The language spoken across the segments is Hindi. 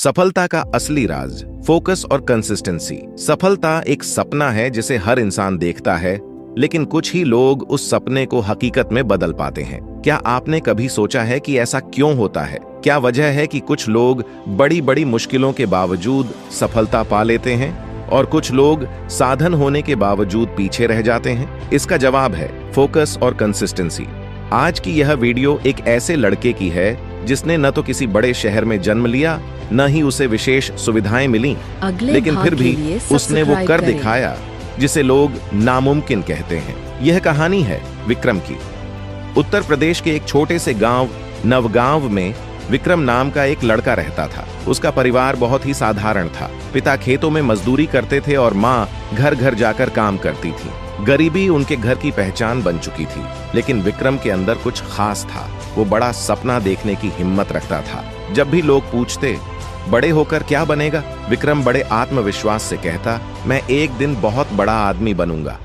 सफलता का असली राज, फोकस और कंसिस्टेंसी। सफलता एक सपना है जिसे हर इंसान देखता है, लेकिन कुछ ही लोग उस सपने को हकीकत में बदल पाते हैं। क्या आपने कभी सोचा है कि ऐसा क्यों होता है? क्या वजह है कि कुछ लोग बड़ी बड़ी मुश्किलों के बावजूद सफलता पा लेते हैं और कुछ लोग साधन होने के बावजूद पीछे रह जाते हैं? इसका जवाब है फोकस और कंसिस्टेंसी। आज की यह वीडियो एक ऐसे लड़के की है जिसने न तो किसी बड़े शहर में जन्म लिया, न ही उसे विशेष सुविधाएं मिली, लेकिन फिर भी उसने वो कर दिखाया जिसे लोग नामुमकिन कहते हैं। यह कहानी है विक्रम की। उत्तर प्रदेश के एक छोटे से गांव नवगांव में विक्रम नाम का एक लड़का रहता था। उसका परिवार बहुत ही साधारण था। पिता खेतों में मजदूरी करते थे और माँ घर घर जाकर काम करती थी। गरीबी उनके घर की पहचान बन चुकी थी, लेकिन विक्रम के अंदर कुछ खास था। वो बड़ा सपना देखने की हिम्मत रखता था। जब भी लोग पूछते बड़े होकर क्या बनेगा, विक्रम बड़े आत्मविश्वास से कहता, मैं एक दिन बहुत बड़ा आदमी बनूंगा,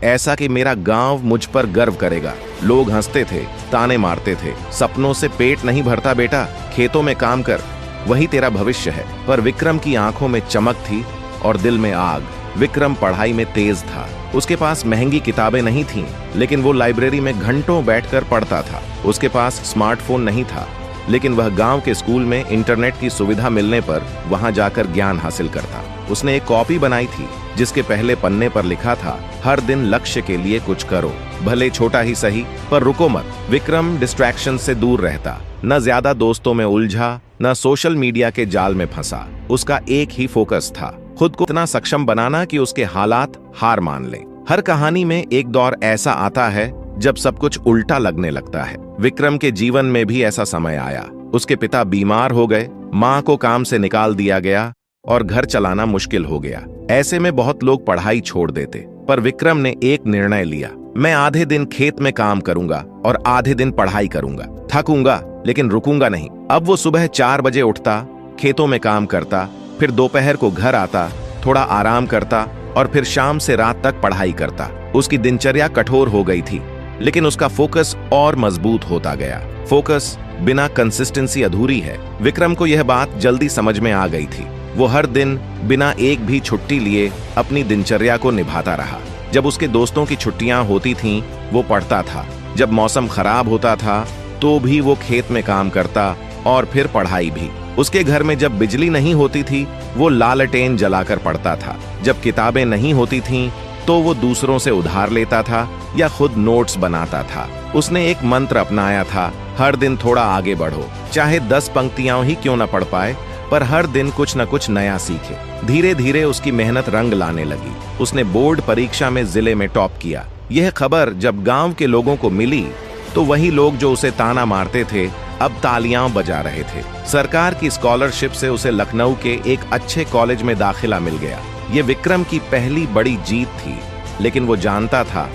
ऐसा कि मेरा गांव मुझ पर गर्व करेगा। लोग हंसते थे, ताने मारते थे, सपनों से पेट नहीं भरता बेटा, खेतों में काम कर, वही तेरा भविष्य है। पर विक्रम की आंखों में चमक थी और दिल में आग। विक्रम पढ़ाई में तेज था। उसके पास महंगी किताबें नहीं थीं, लेकिन वो लाइब्रेरी में घंटों बैठकर पढ़ता था। उसके पास स्मार्टफोन नहीं था, लेकिन वह गांव के स्कूल में इंटरनेट की सुविधा मिलने पर वहां जाकर ज्ञान हासिल करता। उसने एक कॉपी बनाई थी जिसके पहले पन्ने पर लिखा था, हर दिन लक्ष्य के लिए कुछ करो, भले छोटा ही सही, पर रुको मत। विक्रम डिस्ट्रैक्शन से दूर रहता, न ज्यादा दोस्तों में उलझा, न सोशल मीडिया के जाल में फंसा। उसका एक ही फोकस था, खुद को इतना सक्षम बनाना कि उसके हालात हार मान ले। हर कहानी में एक दौर ऐसा आता है जब सब कुछ उल्टा लगने लगता है। विक्रम के जीवन में भी ऐसा समय आया। उसके पिता बीमार हो गए, माँ को काम से निकाल दिया गया और घर चलाना मुश्किल हो गया। ऐसे में बहुत लोग पढ़ाई छोड़ देते, पर विक्रम ने एक निर्णय लिया, मैं आधे दिन खेत में काम करूंगा और आधे दिन पढ़ाई करूंगा। थकूंगा लेकिन रुकूंगा नहीं। अब वो सुबह 4 बजे उठता, खेतों में काम करता, फिर दोपहर को घर आता, थोड़ा आराम करता और फिर शाम से रात तक पढ़ाई करता। उसकी दिनचर्या कठोर हो गई थी, लेकिन उसका फोकस और मजबूत होता गया। फोकस बिना कंसिस्टेंसी अधूरी है। विक्रम को यह बात जल्दी समझ में आ गई थी। वो हर दिन बिना एक भी छुट्टी लिए अपनी दिनचर्या को निभाता रहा। जब उसके दोस्तों की छुट्टियां होती थीं, वो पढ़ता था। जब मौसम खराब होता था तो भी वो खेत में काम करता और फिर पढ़ाई भी। उसके घर में जब बिजली नहीं होती थी, वो लालटेन जलाकर पढ़ता था। जब किताबें नहीं होती थीं, तो वो दूसरों से उधार लेता था या खुद नोट्स बनाता था। उसने एक मंत्र अपनाया था, हर दिन थोड़ा आगे बढ़ो, चाहे 10 पंक्तियां ही क्यों न पढ़ पाए, पर हर दिन कुछ न कुछ नया सीखे। धीरे धीरे उसकी मेहनत रंग लाने लगी। उसने बोर्ड परीक्षा में जिले में टॉप किया। यह खबर जब गांव के लोगों को मिली तो वही लोग जो उसे ताना मारते थे अब तालियां बजा रहे थे। सरकार की स्कॉलरशिप से उसे लखनऊ के एक अच्छे कॉलेज में दाखिला मिल गया। ये विक्रम की पहली बड़ी जीत थी, लेकिन वो जानता था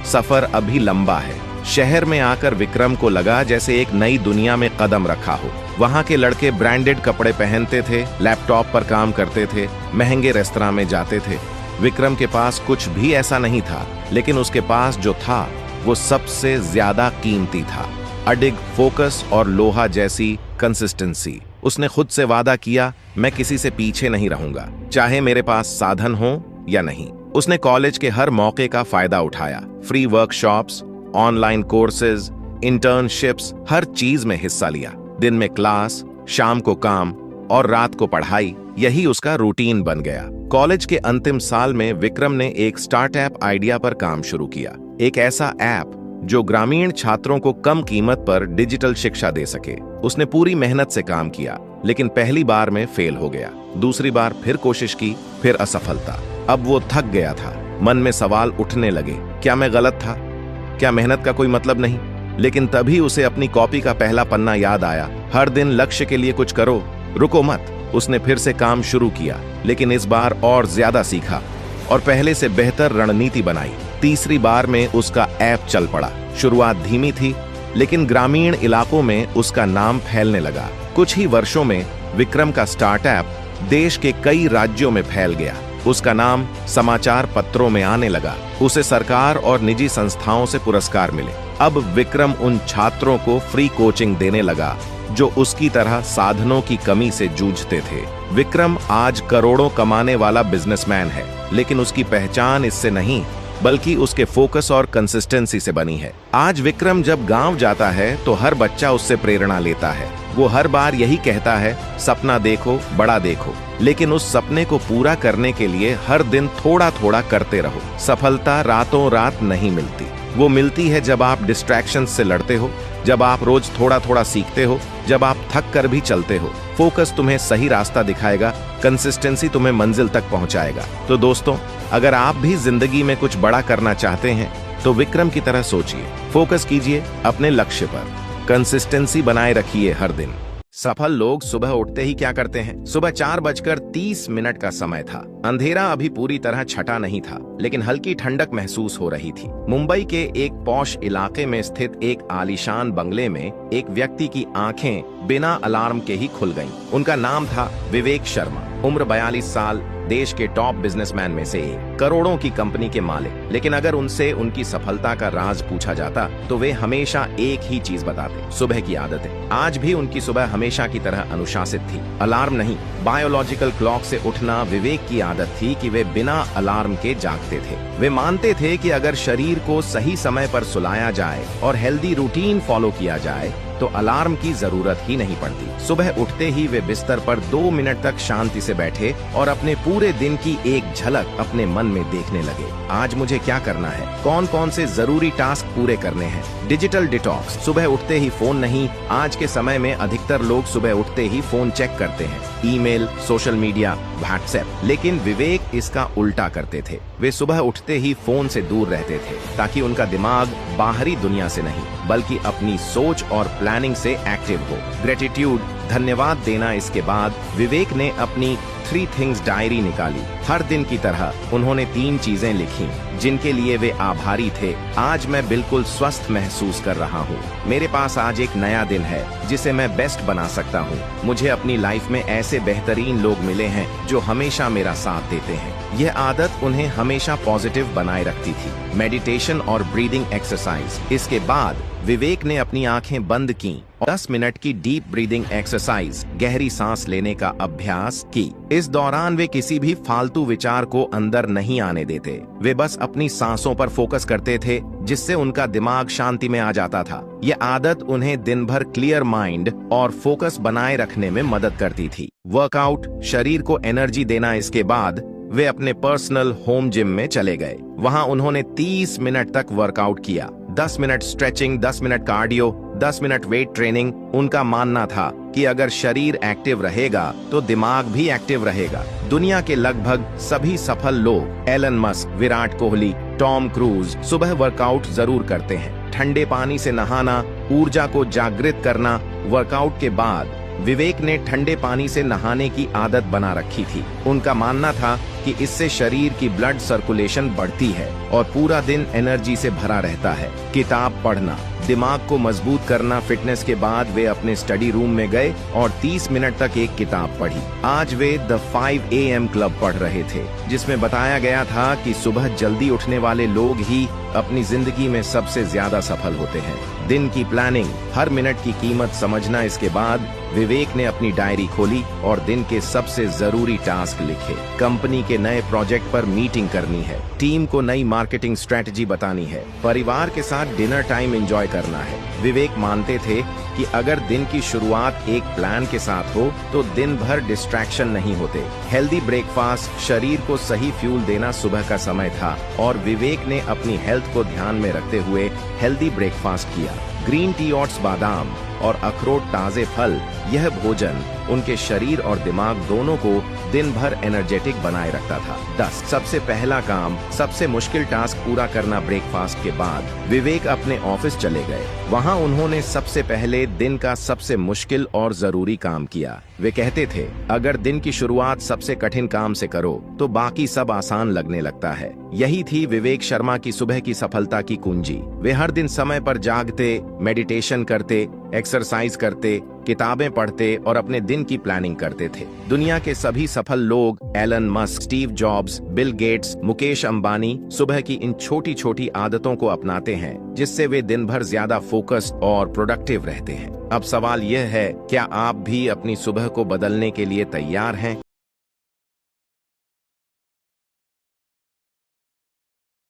सफर अभी लंबा है। शहर में आकर विक्रम को लगा जैसे एक नई दुनिया में कदम रखा हो। वहां के लड़के ब्रांडेड कपड़े पहनते थे, लैपटॉप पर काम करते थे, महंगे रेस्तरां में जाते थे। विक्रम के पास कुछ भी ऐसा नहीं था, लेकिन उसके पास जो था वो सबसे ज्यादा कीमती था, अडिग फोकस और लोहा जैसी कंसिस्टेंसी। उसने खुद से वादा किया, मैं किसी से पीछे नहीं रहूंगा, चाहे मेरे पास साधन हो या नहीं। उसने कॉलेज के हर मौके का फायदा उठाया। Free workshops, online courses, internships, हर चीज में हिस्सा लिया। दिन में क्लास, शाम को काम और रात को पढ़ाई, यही उसका रूटीन बन गया। कॉलेज के अंतिम साल में विक्रम ने एक स्टार्टअप आइडिया पर काम शुरू किया। एक ऐसा ऐप जो ग्रामीण छात्रों को कम कीमत पर डिजिटल शिक्षा दे सके। उसने पूरी मेहनत से काम किया, लेकिन पहली बार में फेल हो गया। दूसरी बार फिर कोशिश की, फिर असफलता। अब वो थक गया था। मन में सवाल उठने लगे, क्या मैं गलत था? क्या मेहनत का कोई मतलब नहीं? लेकिन तभी उसे अपनी कॉपी का पहला पन्ना याद आया, हर दिन लक्ष्य के लिए कुछ करो, रुको मत। उसने फिर से काम शुरू किया, लेकिन इस बार और ज्यादा सीखा और पहले से बेहतर रणनीति बनाई। तीसरी बार में उसका ऐप चल पड़ा। शुरुआत धीमी थी, लेकिन ग्रामीण इलाकों में उसका नाम फैलने लगा। कुछ ही वर्षों में विक्रम का स्टार्टअप देश के कई राज्यों में फैल गया। उसका नाम समाचार पत्रों में आने लगा। उसे सरकार और निजी संस्थाओं से पुरस्कार मिले। अब विक्रम उन छात्रों को फ्री कोचिंग देने लगा जो उसकी तरह साधनों की कमी से जूझते थे। विक्रम आज करोड़ों कमाने वाला बिजनेसमैन है, लेकिन उसकी पहचान इससे नहीं बल्कि उसके फोकस और कंसिस्टेंसी से बनी है। आज विक्रम जब गांव जाता है तो हर बच्चा उससे प्रेरणा लेता है। वो हर बार यही कहता है, सपना देखो, बड़ा देखो, लेकिन उस सपने को पूरा करने के लिए हर दिन थोड़ा थोड़ा करते रहो। सफलता रातों रात नहीं मिलती, वो मिलती है जब आप डिस्ट्रैक्शन से लड़ते हो, जब आप रोज थोड़ा थोड़ा सीखते हो, जब आप थक कर भी चलते हो। फोकस तुम्हें सही रास्ता दिखाएगा, कंसिस्टेंसी तुम्हें मंजिल तक पहुंचाएगा। तो दोस्तों, अगर आप भी जिंदगी में कुछ बड़ा करना चाहते हैं तो विक्रम की तरह सोचिए, फोकस कीजिए अपने लक्ष्य पर, कंसिस्टेंसी बनाए रखिए हर दिन। सफल लोग सुबह उठते ही क्या करते हैं? सुबह 4:30 का समय था। अंधेरा अभी पूरी तरह छटा नहीं था, लेकिन हल्की ठंडक महसूस हो रही थी। मुंबई के एक पॉश इलाके में स्थित एक आलीशान बंगले में एक व्यक्ति की आंखें बिना अलार्म के ही खुल गईं। उनका नाम था विवेक शर्मा, उम्र 42 साल, देश के टॉप बिजनेसमैन में से एक, करोड़ों की कंपनी के मालिक। लेकिन अगर उनसे उनकी सफलता का राज पूछा जाता तो वे हमेशा एक ही चीज बताते, सुबह की आदतें। आज भी उनकी सुबह हमेशा की तरह अनुशासित थी। अलार्म नहीं, बायोलॉजिकल क्लॉक से उठना विवेक की आदत थी कि वे बिना अलार्म के जागते थे। वे मानते थे कि अगर शरीर को सही समय पर सुलाया जाए और हेल्दी रूटीन फॉलो किया जाए तो अलार्म की जरूरत ही नहीं पड़ती। सुबह उठते ही वे बिस्तर पर 2 मिनट तक शांति से बैठे और अपने पूरे दिन की एक झलक अपने मन में देखने लगे। आज मुझे क्या करना है, कौन कौन से जरूरी टास्क पूरे करने हैं। डिजिटल डिटॉक्स, सुबह उठते ही फोन नहीं। आज के समय में अधिकतर लोग सुबह उठते ही फोन चेक करते हैं, ईमेल, सोशल मीडिया, व्हाट्सएप। लेकिन विवेक इसका उल्टा करते थे। वे सुबह उठते ही फोन से दूर रहते थे ताकि उनका दिमाग बाहरी दुनिया से नहीं बल्कि अपनी सोच और प्लानिंग से एक्टिव हो। ग्रेटिट्यूड, धन्यवाद देना। इसके बाद विवेक ने अपनी 3 थिंग्स डायरी निकाली। हर दिन की तरह उन्होंने 3 चीजें लिखी जिनके लिए वे आभारी थे। आज मैं बिल्कुल स्वस्थ महसूस कर रहा हूँ। मेरे पास आज एक नया दिन है जिसे मैं बेस्ट बना सकता हूँ। मुझे अपनी लाइफ में ऐसे बेहतरीन लोग मिले हैं जो हमेशा मेरा साथ देते हैं। यह आदत उन्हें हमेशा पॉजिटिव बनाए रखती थी। मेडिटेशन और ब्रीदिंग एक्सरसाइज। इसके बाद विवेक ने अपनी आंखें बंद की और 10 मिनट की डीप ब्रीदिंग एक्सरसाइज, गहरी सांस लेने का अभ्यास की। इस दौरान वे किसी भी फालतू विचार को अंदर नहीं आने देते। वे बस अपनी सांसों पर फोकस करते थे, जिससे उनका दिमाग शांति में आ जाता था। यह आदत उन्हें दिन भर क्लियर माइंड और फोकस बनाए रखने में मदद करती थी। वर्कआउट, शरीर को एनर्जी देना। इसके बाद वे अपने पर्सनल होम जिम में चले गए। वहां उन्होंने 30 मिनट तक वर्कआउट किया। 10 minute stretching, 10 minute cardio, 10 minute weight training. उनका मानना था कि अगर शरीर एक्टिव रहेगा तो दिमाग भी एक्टिव रहेगा। दुनिया के लगभग सभी सफल लोग, Elon Musk, Virat Kohli, Tom Cruise, सुबह वर्कआउट जरूर करते हैं। ठंडे पानी से नहाना, ऊर्जा को जागृत करना। वर्कआउट के बाद विवेक ने ठंडे पानी से नहाने की आदत बना रखी थी। उनका मानना था कि इससे शरीर की ब्लड सर्कुलेशन बढ़ती है और पूरा दिन एनर्जी से भरा रहता है। किताब पढ़ना, दिमाग को मजबूत करना। फिटनेस के बाद वे अपने स्टडी रूम में गए और 30 मिनट तक एक किताब पढ़ी। आज वे द 5 AM क्लब पढ़ रहे थे, जिसमें बताया गया था कि सुबह जल्दी उठने वाले लोग ही अपनी जिंदगी में सबसे ज्यादा सफल होते हैं। दिन की प्लानिंग, हर मिनट की कीमत समझना। इसके बाद विवेक ने अपनी डायरी खोली और दिन के सबसे जरूरी टास्क लिखे। कंपनी के नए प्रोजेक्ट पर मीटिंग करनी है, टीम को नई मार्केटिंग स्ट्रेटजी बतानी है, परिवार के साथ डिनर टाइम एंजॉय करना है। विवेक मानते थे कि अगर दिन की शुरुआत एक प्लान के साथ हो तो दिन भर डिस्ट्रैक्शन नहीं होते। हेल्दी ब्रेकफास्ट, शरीर को सही फ्यूल देना सुबह का समय था और विवेक ने अपनी हेल्थ को ध्यान में रखते हुए हेल्दी ब्रेकफास्ट किया। ग्रीन टी, ओट्स, बादाम और अखरोट, ताजे फल। यह भोजन उनके शरीर और दिमाग दोनों को दिन भर एनर्जेटिक बनाए रखता था। 10 सबसे पहला काम, सबसे मुश्किल टास्क पूरा करना। ब्रेकफास्ट के बाद विवेक अपने ऑफिस चले गए। वहां उन्होंने सबसे पहले दिन का सबसे मुश्किल और जरूरी काम किया। वे कहते थे, अगर दिन की शुरुआत सबसे कठिन काम से करो तो बाकी सब आसान लगने लगता है। यही थी विवेक शर्मा की सुबह की सफलता की कुंजी। वे हर दिन समय पर जागते, मेडिटेशन करते, एक्सरसाइज करते, किताबें पढ़ते और अपने दिन की प्लानिंग करते थे। दुनिया के सभी सफल लोग, Elon Musk, Steve Jobs, Bill Gates, Mukesh Ambani, सुबह की इन छोटी छोटी आदतों को अपनाते हैं, जिससे वे दिन भर ज्यादा फोकस्ड और प्रोडक्टिव रहते हैं। अब सवाल यह है, क्या आप भी अपनी सुबह को बदलने के लिए तैयार हैं?